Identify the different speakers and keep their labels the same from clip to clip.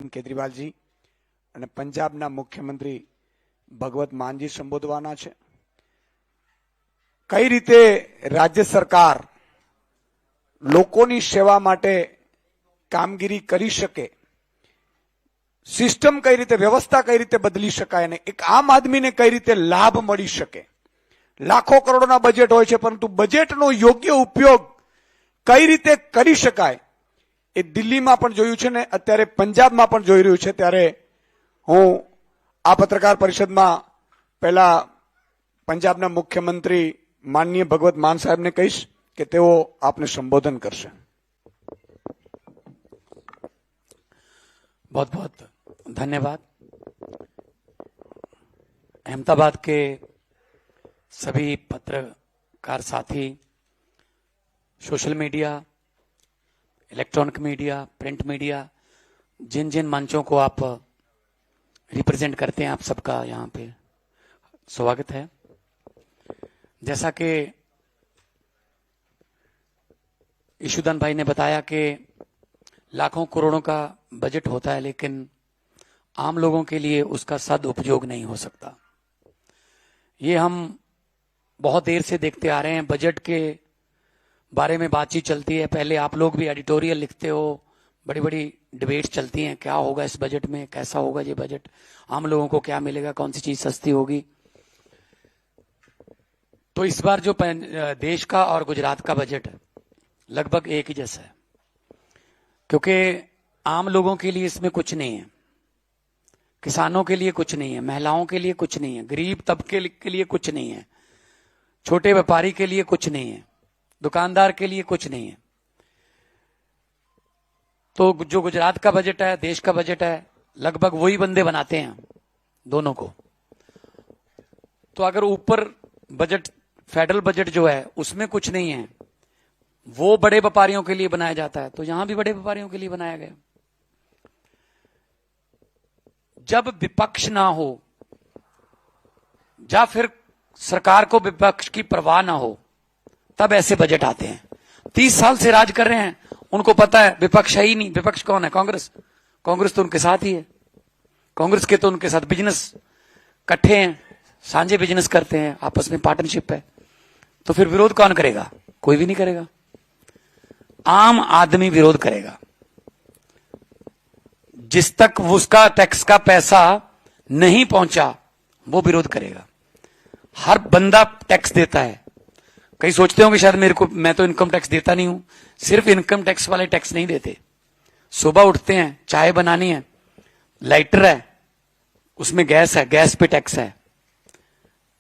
Speaker 1: કેજરીવાલજી અને પંજાબના મુખ્યમંત્રી ભગવત માનજી સંબોધવાના છે। કઈ રીતે રાજ્ય સરકાર લોકોની સેવા માટે કામગીરી કરી શકે, સિસ્ટમ કઈ રીતે, વ્યવસ્થા કઈ રીતે બદલી શકાય અને એક આમ આદમીને કઈ રીતે લાભ મળી શકે। લાખો કરોડોના બજેટ હોય છે, પરંતુ બજેટનો યોગ્ય ઉપયોગ કઈ રીતે કરી શકાય એ દિલ્હીમાં પણ જોયું છે ને અત્યારે પંજાબમાં પણ જોઈ રહ્યું છે। ત્યારે હું આ પત્રકાર પરિષદમાં પહેલા પંજાબના મુખ્યમંત્રી માનનીય ભગવત માન સાહેબને કહીશ કે તેઓ આપને સંબોધન કરશે।
Speaker 2: बहुत बहुत धन्यवाद। अहमदाबाद के सभी पत्रकार साथी, social media, electronic media, print media, जिन जिन मंचों को आप रिप्रेजेंट करते हैं, आप सबका यहाँ पे स्वागत है। जैसा कि ईशुदान भाई ने बताया कि लाखों करोड़ों का बजट होता है, लेकिन आम लोगों के लिए उसका सदुपयोग नहीं हो सकता। ये हम बहुत देर से देखते आ रहे हैं। बजट के बारे में बातचीत चलती है, पहले आप लोग भी एडिटोरियल लिखते हो, बड़ी बड़ी डिबेट चलती हैं, क्या होगा इस बजट में, कैसा होगा ये बजट, आम लोगों को क्या मिलेगा, कौन सी चीज सस्ती होगी। तो इस बार जो देश का और गुजरात का बजट लगभग एक ही जैसा है, क्योंकि आम लोगों के लिए इसमें कुछ नहीं है, किसानों के लिए कुछ नहीं है, महिलाओं के लिए कुछ नहीं है, गरीब तबके के लिए कुछ नहीं है, छोटे व्यापारी के लिए कुछ नहीं है, दुकानदार के लिए कुछ नहीं है। तो जो गुजरात का बजट है, देश का बजट है, लगभग वही बंदे बनाते हैं दोनों को। तो अगर ऊपर बजट, फेडरल बजट जो है उसमें कुछ नहीं है, वो बड़े व्यापारियों के लिए बनाया जाता है, तो यहां भी बड़े व्यापारियों के लिए बनाया गया। जब विपक्ष ना हो या फिर सरकार को विपक्ष की परवाह ना हो, तब ऐसे बजट आते हैं। 30 साल से राज कर रहे हैं, उनको पता है विपक्ष है ही नहीं। विपक्ष कौन है? कांग्रेस। कांग्रेस तो उनके साथ ही है, कांग्रेस के तो उनके साथ बिजनेस इकट्ठे हैं, सांझे बिजनेस करते हैं, आपस में पार्टनरशिप है। तो फिर विरोध कौन करेगा? कोई भी नहीं करेगा, आम आदमी विरोध करेगा। जिस तक उसका टैक्स का पैसा नहीं पहुंचा वो विरोध करेगा। हर बंदा टैक्स देता है। कई सोचते होंगे शायद मेरे को, मैं तो इनकम टैक्स देता नहीं हूं। सिर्फ इनकम टैक्स वाले टैक्स नहीं देते। सुबह उठते हैं, चाय बनानी है, लाइटर है, उसमें गैस है, गैस पे टैक्स है।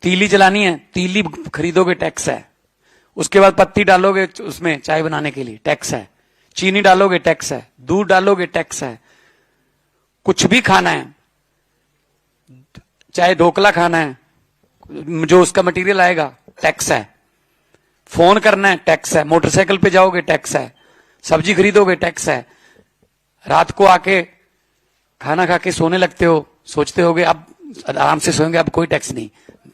Speaker 2: तीली जलानी है, तीली खरीदोगे, टैक्स है। उसके बाद पत्ती डालोगे उसमें चाय बनाने के लिए, टैक्स है। चीनी डालोगे, टैक्स है। दूध डालोगे, टैक्स है। कुछ भी खाना है, चाहे ढोकला खाना है, जो उसका मटेरियल आएगा, टैक्स है। फोन करना है, टैक्स है। मोटरसाइकिल पे जाओगे, टैक्स है। सब्जी खरीदोगे, टैक्स है। रात को आके खाना खा के सोने लगते हो, सोचते होगे अब आराम से सोएंगे, अब कोई टैक्स नहीं,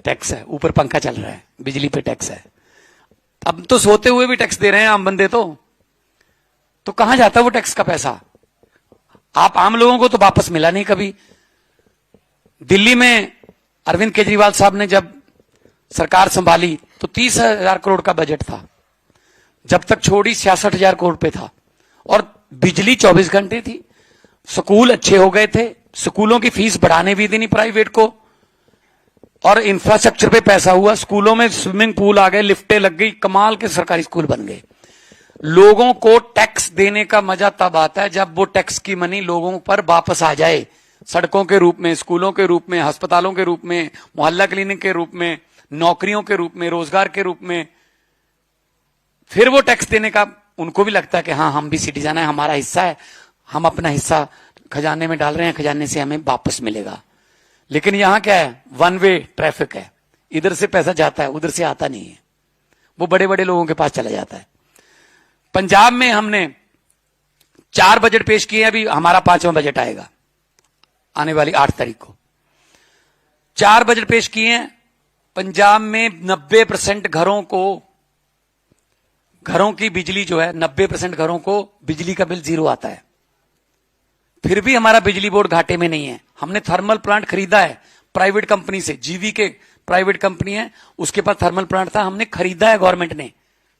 Speaker 2: टैक्स है। ऊपर पंखा चल रहा है, बिजली पे टैक्स है। अब तो सोते हुए भी टैक्स दे रहे हैं आम बंदे। तो कहां जाता है वो टैक्स का पैसा? आप आम लोगों को तो वापस मिला नहीं कभी। दिल्ली में अरविंद केजरीवाल साहब ने जब सरकार संभाली तो 30,000 करोड़ का बजट था, जब तक छोड़ी 66,000 करोड़ पे था, और बिजली 24 घंटे थी। स्कूल अच्छे हो गए थे, स्कूलों की फीस बढ़ाने भी देनी प्राइवेट को, और इंफ्रास्ट्रक्चर पे पैसा हुआ। स्कूलों में स्विमिंग पूल आ गए, लिफ्टें लग गई, कमाल के सरकारी स्कूल बन गए। लोगों को टैक्स देने का मजा तब आता है जब वो टैक्स की मनी लोगों पर वापस आ जाए, सड़कों के रूप में, स्कूलों के रूप में, अस्पतालों के रूप में, मोहल्ला क्लिनिक के रूप में, नौकरियों के रूप में, रोजगार के रूप में। फिर वो टैक्स देने का उनको भी लगता है कि हाँ, हम भी सिटीजन है, हमारा हिस्सा है, हम अपना हिस्सा खजाने में डाल रहे हैं, खजाने से हमें वापस मिलेगा। लेकिन यहां क्या है? वन वे ट्रैफिक है, इधर से पैसा जाता है, उधर से आता नहीं है, वो बड़े बड़े लोगों के पास चला जाता है। पंजाब में हमने 4 बजट पेश किए, अभी हमारा 5वां बजट आएगा आने वाली 8 तारीख को। 4 बजट पेश किए हैं। पंजाब में 90% घरों की बिजली जो है, 90% घरों को बिजली का बिल 0 आता है। फिर भी हमारा बिजली बोर्ड घाटे में नहीं है। हमने थर्मल प्लांट खरीदा है प्राइवेट कंपनी से, जीवी के प्राइवेट कंपनी है, उसके पास थर्मल प्लांट था, हमने खरीदा है गवर्नमेंट ने।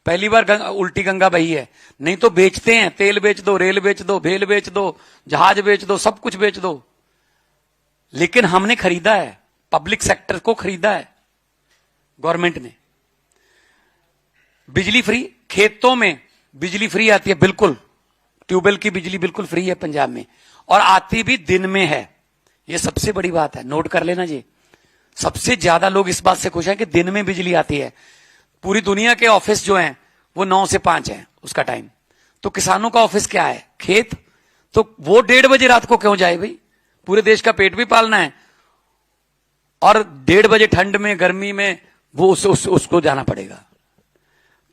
Speaker 2: पहली बार उल्टी गंगा बही है, नहीं तो बेचते हैं, तेल बेच दो, रेल बेच दो, भेल बेच दो, जहाज बेच दो, सब कुछ बेच दो, लेकिन हमने खरीदा है, पब्लिक सेक्टर को खरीदा है गवर्नमेंट ने। बिजली फ्री, खेतों में बिजली फ्री आती है, बिल्कुल ट्यूबवेल की बिजली बिल्कुल फ्री है पंजाब में, और आती भी दिन में है। यह सबसे बड़ी बात है, नोट कर लेना जी। सबसे ज्यादा लोग इस बात से खुश हैं कि दिन में बिजली आती है। पूरी दुनिया के ऑफिस जो हैं वो 9 से 5 है उसका टाइम, तो किसानों का ऑफिस क्या है? खेत। तो वो 1:30 बजे रात को क्यों जाए भाई? पूरे देश का पेट भी पालना है, और 1:30 बजे ठंड में, गर्मी में वो उसको जाना पड़ेगा।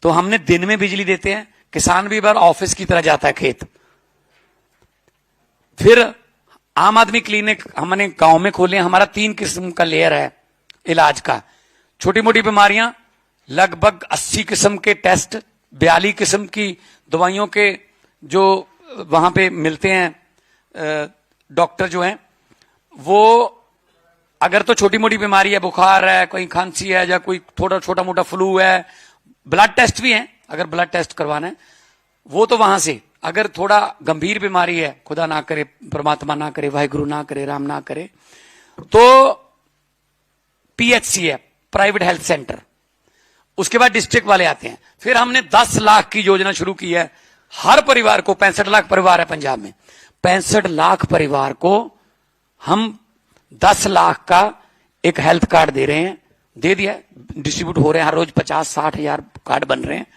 Speaker 2: तो हमने दिन में बिजली देते हैं, किसान भी बार ऑफिस की तरह जाता है खेत। फिर आम आदमी क्लिनिक हमने गांव में खोले। हमारा 3 किस्म का लेयर है इलाज का। छोटी मोटी बीमारियां लगभग 80 किस्म के टेस्ट, 42 किस्म की दवाइयों के जो वहां पे मिलते हैं डॉक्टर जो हैं वो। अगर तो छोटी मोटी बीमारी है, बुखार है, कोई खांसी है, या कोई थोड़ा छोटा मोटा फ्लू है, ब्लड टेस्ट भी है, अगर ब्लड टेस्ट करवाना है वो तो वहां से। अगर थोड़ा गंभीर बीमारी है, खुदा ना करे, परमात्मा ना करे, वाहिगुरु ना करे, राम ना करे, तो पीएचसी है, प्राइवेट हेल्थ सेंटर। उसके बाद डिस्ट्रिक्ट वाले आते हैं। फिर हमने 10 लाख की योजना शुरू की है हर परिवार को। 65 लाख परिवार है पंजाब में, 65 लाख परिवार को हम 10 लाख का एक हेल्थ कार्ड दे रहे हैं। दे दिया, डिस्ट्रीब्यूट हो रहे हैं, हर रोज 50-60 हजार कार्ड बन रहे हैं।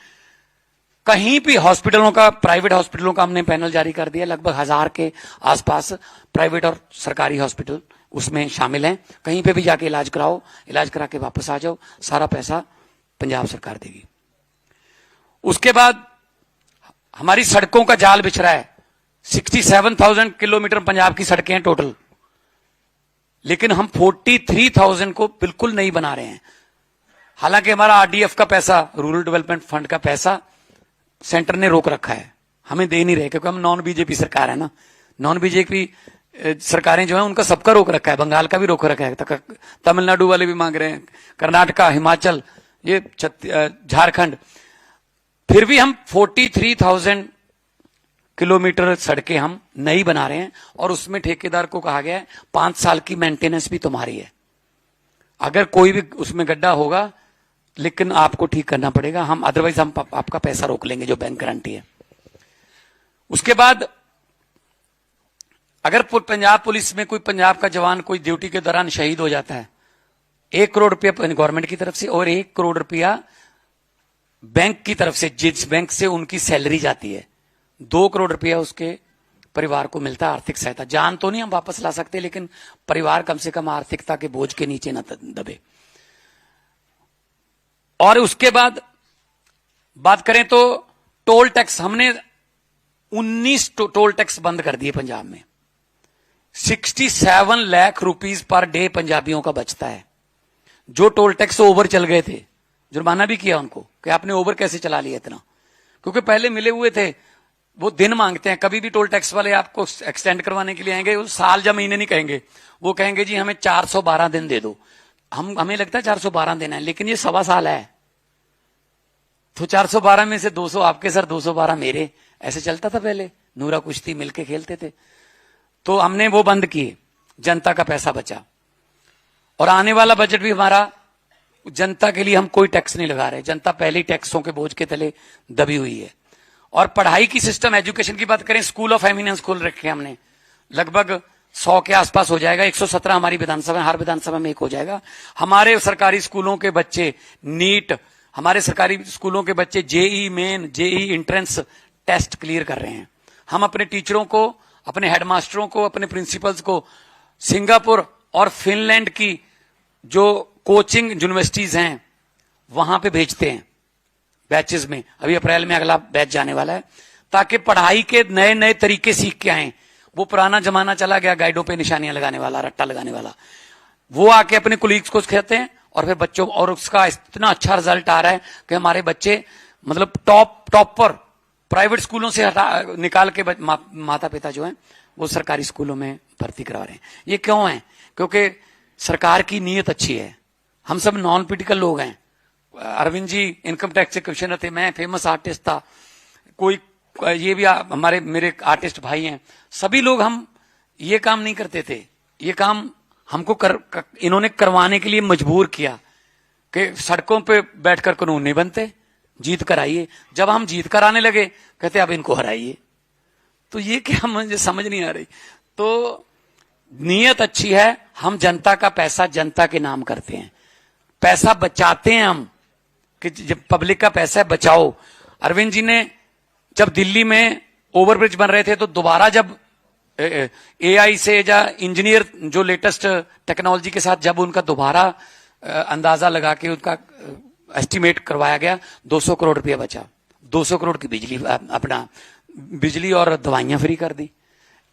Speaker 2: कहीं भी हॉस्पिटलों का, प्राइवेट हॉस्पिटलों का हमने पैनल जारी कर दिया। लगभग 1000 के आसपास प्राइवेट और सरकारी हॉस्पिटल उसमें शामिल हैं। कहीं पे भी जाके इलाज कराओ, इलाज करा के वापस आ जाओ, सारा पैसा पंजाब सरकार देगी। उसके बाद हमारी सड़कों का जाल बिछ रहा है। 67,000 किलोमीटर पंजाब की सड़कें हैं टोटल, लेकिन हम 43,000 को बिल्कुल नहीं बना रहे हैं। हालांकि हमारा आरडीएफ का पैसा, रूरल डेवलपमेंट फंड का पैसा सेंटर ने रोक रखा है, हमें दे नहीं रहे, क्योंकि हम नॉन बीजेपी सरकार है ना। नॉन बीजेपी सरकारें जो है उनका सबका रोक रखा है, बंगाल का भी रोक रखा है, तमिलनाडु वाले भी मांग रहे हैं, कर्नाटका, हिमाचल, ये झारखंड। फिर भी हम 43,000 किलोमीटर सड़कें हम नहीं बना रहे हैं, और उसमें ठेकेदार को कहा गया है 5 साल की मेंटेनेंस भी तुम्हारी है। अगर कोई भी उसमें गड्ढा होगा लेकिन आपको ठीक करना पड़ेगा, हम अदरवाइज हम आपका पैसा रोक लेंगे जो बैंक गारंटी है। उसके बाद अगर पंजाब पुलिस में कोई पंजाब का जवान कोई ड्यूटी के दौरान शहीद हो जाता है, 1 करोड़ रुपया गवर्नमेंट की तरफ से और 1 करोड़ रुपया बैंक की तरफ से, जिस बैंक से उनकी सैलरी जाती है, 2 करोड़ रुपया उसके परिवार को मिलता है आर्थिक सहायता। जान तो नहीं हम वापस ला सकते, लेकिन परिवार कम से कम आर्थिकता के बोझ के नीचे न दबे। और उसके बाद बात करें तो टोल टैक्स, हमने 19 टोल टैक्स बंद कर दिए पंजाब में। 67 लाख रुपीस पर डे पंजाबियों का बचता है। जो टोल टैक्स ओवर चल गए थे, जुर्माना भी किया उनको कि आपने ओवर कैसे चला लिया इतना, क्योंकि पहले मिले हुए थे। वो दिन मांगते हैं, कभी भी टोल टैक्स वाले आपको एक्सटेंड करवाने के लिए आएंगे, वो साल या महीने नहीं कहेंगे, वो कहेंगे जी हमें 412 दिन दे दो। हमें लगता है 412 दिन है, लेकिन ये 1.25 साल है, तो 412 में से 200 आपके सर, 212 मेरे, ऐसे चलता था पहले। नूरा कुश्ती मिलके खेलते थे। तो हमने वो बंद किए, जनता का पैसा बचा। और आने वाला बजट भी हमारा जनता के लिए, हम कोई टैक्स नहीं लगा रहे। जनता पहले ही टैक्सों के बोझ के तले दबी हुई है। और पढ़ाई की सिस्टम, एजुकेशन की बात करें, स्कूल ऑफ एमिनेंस खोल रखे हमने, लगभग 100 के आसपास हो जाएगा। 117 हमारी विधानसभा, हर विधानसभा में 1 हो जाएगा। हमारे सरकारी स्कूलों के बच्चे नीट, हमारे सरकारी स्कूलों के बच्चे JEE Main, JEE entrance test clear कर रहे हैं। हम अपने टीचरों को, अपने हेडमास्टरों को, अपने प्रिंसिपल्स को सिंगापुर और फिनलैंड की जो कोचिंग यूनिवर्सिटीज हैं वहां पे भेजते हैं बैचेस में। अभी अप्रैल में अगला बैच जाने वाला है, ताकि पढ़ाई के नए नए तरीके सीख के आए। वो पुराना जमाना चला गया, गाइडों पे निशानियां लगाने वाला, रट्टा लगाने वाला। वो आके अपने कुलीग्स को सिखाते हैं और फिर बच्चों, और उसका इतना अच्छा रिजल्ट आ रहा है कि हमारे बच्चे मतलब टॉप पर प्राइवेट स्कूलों से निकाल के माता पिता जो हैं वो सरकारी स्कूलों में भर्ती करवा रहे हैं। ये क्यों है? क्योंकि सरकार की नीयत अच्छी है। हम सब नॉन पॉलिटिकल लोग हैं। अरविंद जी इनकम टैक्स से क्वेश्चनर थे, मैं फेमस आर्टिस्ट था, कोई ये भी हमारे मेरे आर्टिस्ट भाई हैं, सभी लोग हम ये काम नहीं करते थे। ये काम हमको इन्होंने करवाने के लिए मजबूर किया कि सड़कों पे बैठकर कानून नहीं बनते, जीत कर आइए। जब हम जीत कर आने लगे कहते अब इनको हराइए। तो ये क्या, मुझे समझ नहीं आ रही। तो नीयत अच्छी है, हम जनता का पैसा जनता के नाम करते हैं, पैसा बचाते हैं हम, कि जब पब्लिक का पैसा है बचाओ। अरविंद जी ने जब दिल्ली में ओवरब्रिज बन रहे थे तो दोबारा जब एआई से या इंजीनियर जो लेटेस्ट टेक्नोलॉजी के साथ जब उनका दोबारा अंदाजा लगा के उनका एस्टिमेट करवाया गया, 200 करोड़ रुपया बचा। 200 करोड़ की बिजली, अपना बिजली और दवाइयां फ्री कर दी।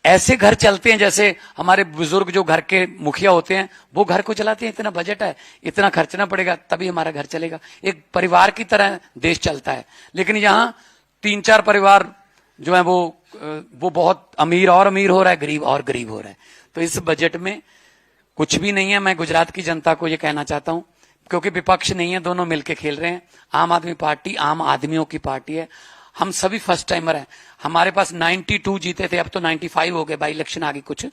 Speaker 2: ऐसे घर चलते हैं जैसे हमारे बुजुर्ग जो घर के मुखिया होते हैं वो घर को चलाते हैं। इतना बजट है, इतना खर्चना पड़ेगा तभी हमारा घर चलेगा। एक परिवार की तरह देश चलता है। लेकिन यहाँ 3-4 परिवार जो है वो बहुत अमीर और अमीर हो रहा है, गरीब और गरीब हो रहा है। तो इस बजट में कुछ भी नहीं है। मैं गुजरात की जनता को ये कहना चाहता हूं, क्योंकि विपक्ष नहीं है, दोनों मिलकर खेल रहे हैं। आम आदमी पार्टी आम आदमियों की पार्टी है। हम सभी फर्स्ट टाइमर हैं। हमारे पास 92 जीते थे, अब तो 95 हो गए, बाई इलेक्शन आ गई कुछ।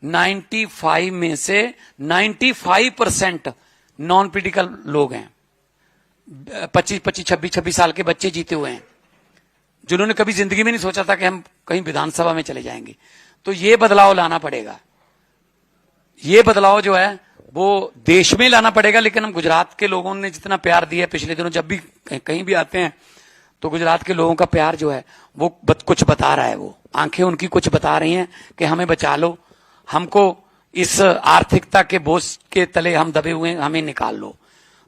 Speaker 2: 95 में से 95% नॉन पॉलिटिकल लोग हैं। 25-26 साल के बच्चे जीते हुए हैं, जिन्होंने कभी जिंदगी में नहीं सोचा था कि हम कहीं विधानसभा में चले जाएंगे। तो ये बदलाव लाना पड़ेगा। ये बदलाव जो है वो देश में लाना पड़ेगा। लेकिन हम गुजरात के लोगों ने जितना प्यार दिया पिछले दिनों, जब भी कहीं भी आते हैं तो गुजरात के लोगों का प्यार जो है वो कुछ बता रहा है। वो आंखें उनकी कुछ बता रही हैं कि हमें बचा लो, हमको इस आर्थिकता के बोझ के तले हम दबे हुए हैं, हमें निकाल लो।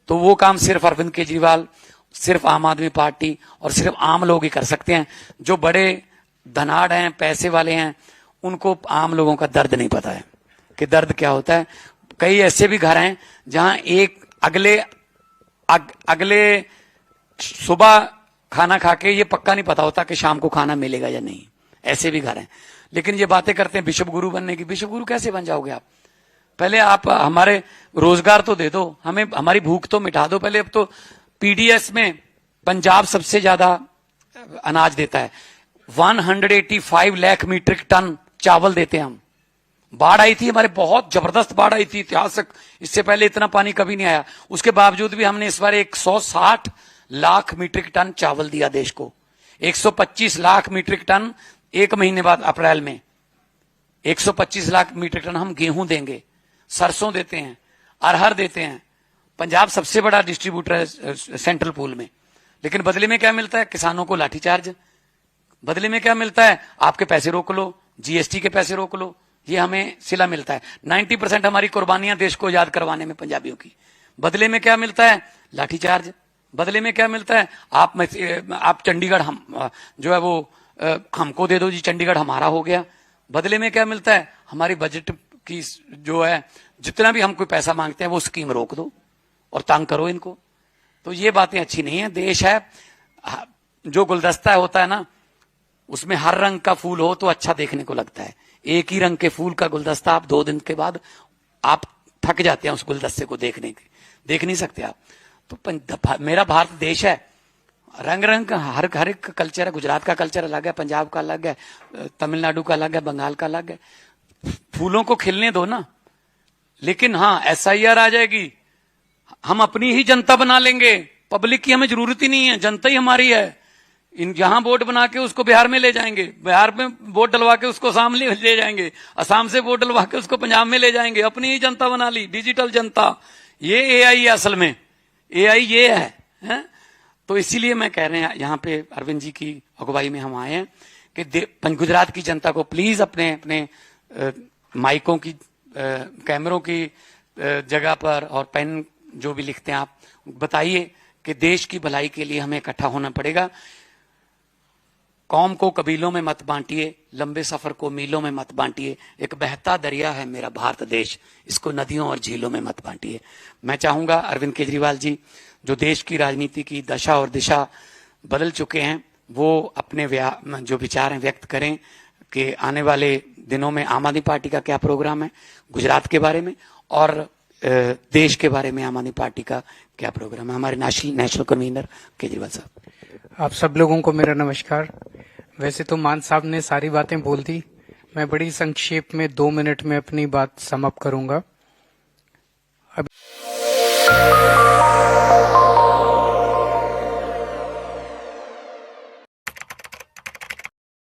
Speaker 2: तो वो काम सिर्फ अरविंद केजरीवाल, सिर्फ आम आदमी पार्टी और सिर्फ आम लोग ही कर सकते हैं। जो बड़े धनाढ़ हैं, पैसे वाले हैं, उनको आम लोगों का दर्द नहीं पता है कि दर्द क्या होता है। कई ऐसे भी घर हैं जहां एक अगले सुबह खाना खा के ये पक्का नहीं पता होता कि शाम को खाना मिलेगा या नहीं। ऐसे भी घर हैं। लेकिन ये बातें करते हैं बिशप गुरु बनने की। बिशप गुरु कैसे बन जाओगे आप? पहले आप हमारे रोजगार तो दे दो, हमें हमारी भूख तो मिटा दो पहले। अब तो पीडीएस में पंजाब सबसे ज्यादा अनाज देता है। 185 लाख मीट्रिक टन चावल देते हैं हम। बाढ़ आई थी हमारे, बहुत जबरदस्त बाढ़ आई थी, ऐतिहासिक। इससे पहले इतना पानी कभी नहीं आया। उसके बावजूद भी हमने इस बार 160 लाख मीट्रिक टन चावल दिया देश को। 125 लाख मीट्रिक टन एक महीने बाद अप्रैल में 125 लाख मीट्रिक टन हम गेहूं देंगे, सरसों देते हैं, अरहर देते हैं। पंजाब सबसे बड़ा डिस्ट्रीब्यूटर है सेंट्रल पूल में। लेकिन बदले में क्या मिलता है? किसानों को लाठीचार्ज। बदले में क्या मिलता है? आपके पैसे रोक लो, जीएसटी के पैसे रोक लो। ये हमें सिला मिलता है। 90% हमारी कुर्बानियां देश को याद करवाने में पंजाबियों की। बदले में क्या मिलता है? लाठीचार्ज। बदले में क्या मिलता है? आप चंडीगढ़ हम जो है वो हमको दे दो जी, चंडीगढ़ हमारा हो गया। बदले में क्या मिलता है? हमारी बजट की जो है जितना भी हम कोई पैसा मांगते हैं वो स्कीम रोक दो और तंग करो इनको। तो ये बातें अच्छी नहीं है। देश है, जो गुलदस्ता होता है ना, उसमें हर रंग का फूल हो तो अच्छा देखने को लगता है। एक ही रंग के फूल का गुलदस्ता आप 2 दिन के बाद आप थक जाते हैं उस गुलदस्ते को देख नहीं सकते आप। तो मेरा भारत देश है, रंग रंग का हर एक कल्चर है। गुजरात का कल्चर अलग है, पंजाब का अलग है, तमिलनाडु का अलग है, बंगाल का अलग है। फूलों को खिलने दो ना। लेकिन हाँ, एसआईआर आ जाएगी, हम अपनी ही जनता बना लेंगे, पब्लिक की हमें जरूरत ही नहीं है, जनता ही हमारी है। यहां वोट बना के उसको बिहार में ले जाएंगे, बिहार में वोट डलवा के उसको असम ले जाएंगे, असम से वोट डलवा के उसको पंजाब में ले जाएंगे। अपनी ही जनता बना ली, डिजिटल जनता। ये एआई है असल में, एआई ये है? तो इसीलिए मैं कह रहे हैं यहाँ पे अरविंद जी की अगुवाई में हम आए हैं कि गुजरात की जनता को प्लीज अपने अपने माइकों की, कैमरों की जगह पर और पेन जो भी लिखते हैं आप बताइए कि देश की भलाई के लिए हमें इकट्ठा होना पड़ेगा। कौम को कबीलों में मत बांटिए, लंबे सफर को मीलों में मत बांटिए। एक बहता दरिया है मेरा भारत देश, इसको नदियों और झीलों में मत बांटिए। मैं चाहूंगा अरविंद केजरीवाल जी, जो देश की राजनीति की दशा और दिशा बदल चुके हैं, वो अपने जो विचार हैं व्यक्त करें कि आने वाले दिनों में आम आदमी पार्टी का क्या प्रोग्राम है गुजरात के बारे में, और देश के बारे में आम आदमी पार्टी का क्या प्रोग्राम है। हमारे नेशनल कन्वीनर केजरीवाल साहब।
Speaker 3: आप सब लोगों को मेरा नमस्कार। वैसे तो मान साहब ने सारी बातें बोल दी, मैं बड़ी संक्षेप में 2 मिनट में अपनी बात सम अप करूंगा।